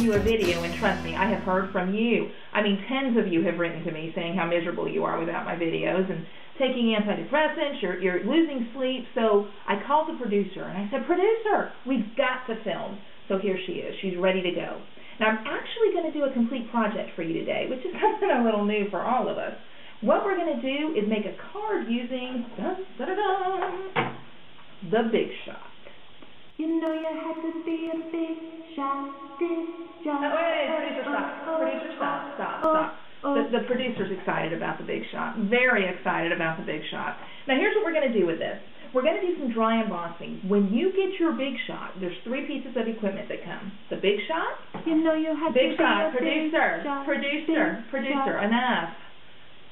send you a video, and trust me, I have heard from you. I mean, tens of you have written to me saying how miserable you are without my videos and taking antidepressants, you're losing sleep. So I called the producer and I said, producer, we've got to film. So here she is. She's ready to go. Now I'm actually going to do a complete project for you today, which is something a little new for all of us. What we're going to do is make a card using the Big Shot. You know you had to be a big shot, big shot. Oh, wait, producer, stop. Producer, stop. The producer's excited about the Big Shot. Very excited about the Big Shot. Now here's what we're going to do with this. We're going to do some dry embossing. When you get your Big Shot, there's 3 pieces of equipment that come. The Big Shot. You know you had Big to Shot. be a Producer. Enough.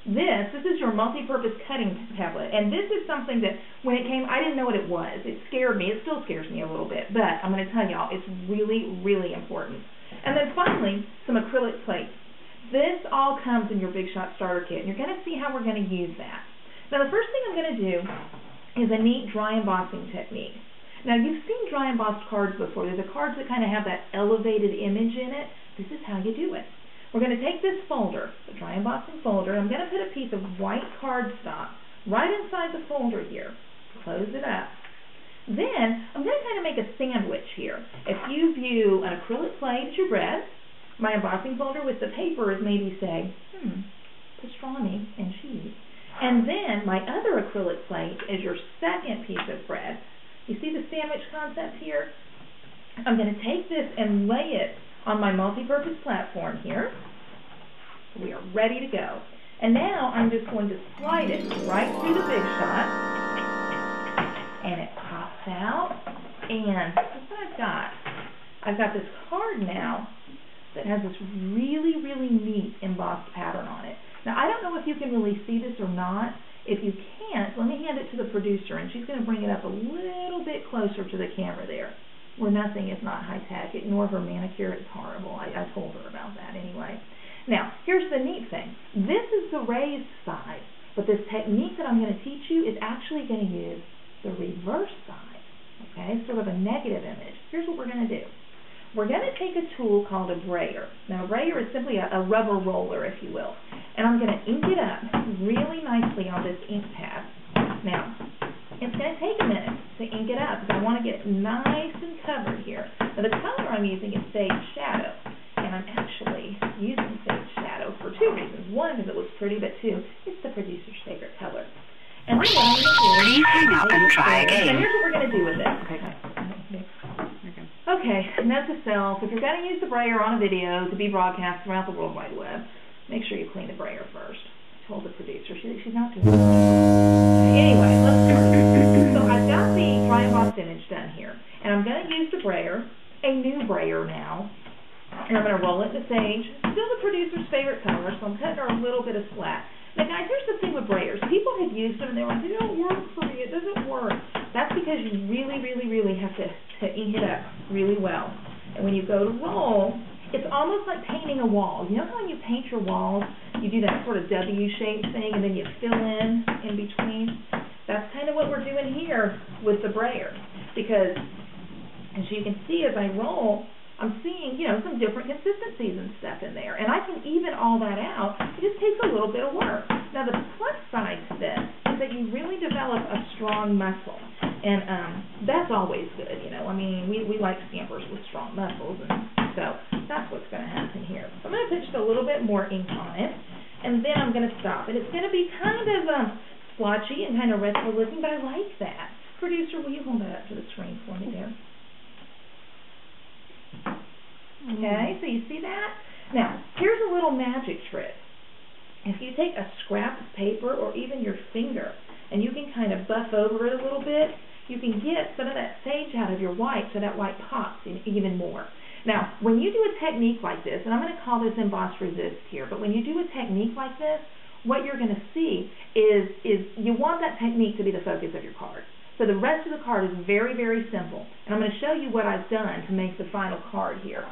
This is your multi-purpose cutting tablet, and this is something that when it came, I didn't know what it was. It scared me. It still scares me a little bit, but I'm going to tell y'all, it's really, really important. And then finally, some acrylic plates. This all comes in your Big Shot starter kit, and you're going to see how we're going to use that. Now, the first thing I'm going to do is a neat dry embossing technique. Now, you've seen dry embossed cards before. They're the cards that kind of have that elevated image in it. This is how you do it. We're going to take this folder, the dry embossing folder, and I'm going to put a piece of white cardstock right inside the folder here. Close it up. Then, I'm going to kind of make a sandwich here. If you view an acrylic plate as your bread, my embossing folder with the paper is maybe say, pastrami and cheese. And then, my other acrylic plate is your second piece of bread. You see the sandwich concept here? I'm going to take this and lay it on my multi-purpose platform here. We are ready to go. And now I'm just going to slide it right through the Big Shot, and it pops out. And look what I've got. I've got this card now that has this really, really neat embossed pattern on it. Now I don't know if you can really see this or not. If you can't, let me hand it to the producer, and she's going to bring it up a little bit closer to the camera there, where nothing is not high-tech. Ignore her manicure. It's horrible. I told her about that anyway. Now, here's the neat thing. This is the raised side, but this technique that I'm going to teach you is actually going to use the reverse side, okay, sort of a negative image. Here's what we're going to do. We're going to take a tool called a brayer. Now, a brayer is simply a rubber roller, if you will, and I'm going to ink it up really nicely on this ink pad. Now, it's going to take a minute to ink it up because I want to get it nice and covered here. Now the color I'm using is Sage Shadow, and I'm actually using Sage Shadow for 2 reasons. One, because it looks pretty, but 2, it's the producer's favorite color. And then what I'm going to do, please hang up and try again. And here's what we're going to do with this. Okay, note to self, if you're going to use the brayer on a video to be broadcast throughout the World Wide Web, make sure you clean the brayer first. I told the producer, she's not doing it. Anyway, let's start. So I've got the dry embossed image done here, and I'm going to use the brayer, a new brayer now, and I'm going to roll it to Sage. Still the producer's favorite color, so I'm cutting her a little bit of slack. Now guys, here's the thing with brayers. People have used them and they're like, they don't work for me, it doesn't work. That's because you really, really, really have to ink it up really well. And when you go to roll, it's almost like painting a wall. You know how when you paint your walls, you do that sort of W-shaped thing and then you fill in between? That's kind of what we're doing here with the brayer. Because as you can see as I roll, I'm seeing, some different consistencies and stuff in there. And I can even all that out. It just takes a little bit of work. Now the plus side to this is that you really develop a strong muscle. And that's always good, I mean, we like stampers with strong muscles, and so that's what's going to happen here. So I'm going to put just a little bit more ink on it, and then I'm going to stop. And it's going to be kind of splotchy and kind of retro looking, but I like that. Producer, will you hold that up to the screen for me there? Okay, so you see that? Now, here's a little magic trick. If you take a scrap of paper or even your finger, and you can kind of buff over it a little bit, you can get some of that sage out of your white so that white pops even more. Now, when you do a technique like this, and I'm going to call this emboss resist here, but when you do a technique like this, what you're going to see is you want that technique to be the focus of your card. So the rest of the card is very, very simple. And I'm going to show you what I've done to make the final card here.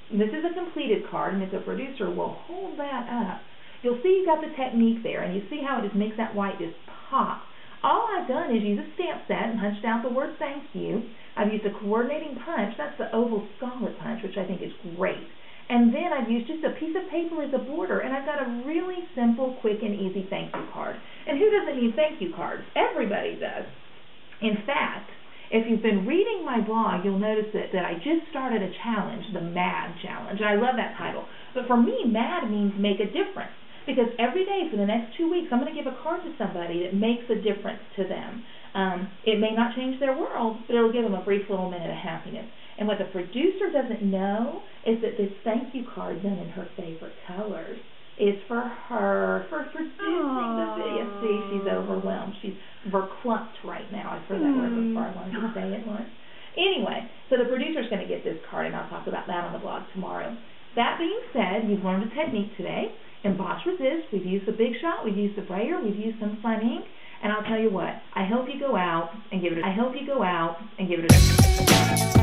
This is a completed card, and if the producer will hold that up, you'll see you've got the technique there, and you see how it just makes that white just pop. All I've done is use a stamp set and punched out the word thank you. I've used a coordinating punch. That's the oval scarlet punch, which I think is great. And then I've used just a piece of paper as a border, and I've got a really simple, quick, and easy thank you card. And who doesn't need thank you cards? Everybody does. In fact, if you've been reading my blog, you'll notice that I just started a challenge, the MAD challenge. I love that title. But for me, MAD means make a difference. Because every day for the next 2 weeks, I'm going to give a card to somebody that makes a difference to them. It may not change their world, but it'll give them a brief little minute of happiness. And what the producer doesn't know is that this thank you card done in her favorite colors is for her, for producing the video. See, she's overwhelmed. She's verklempt right now. I've heard that word before. I wanted to say it once. Anyway, so the producer's going to get this card, and I'll talk about that on the blog tomorrow. That being said, you've learned a technique today. Emboss Resist, we've used the Big Shot, we've used the brayer, we've used some fun ink, and I'll tell you what, I hope you go out and give it a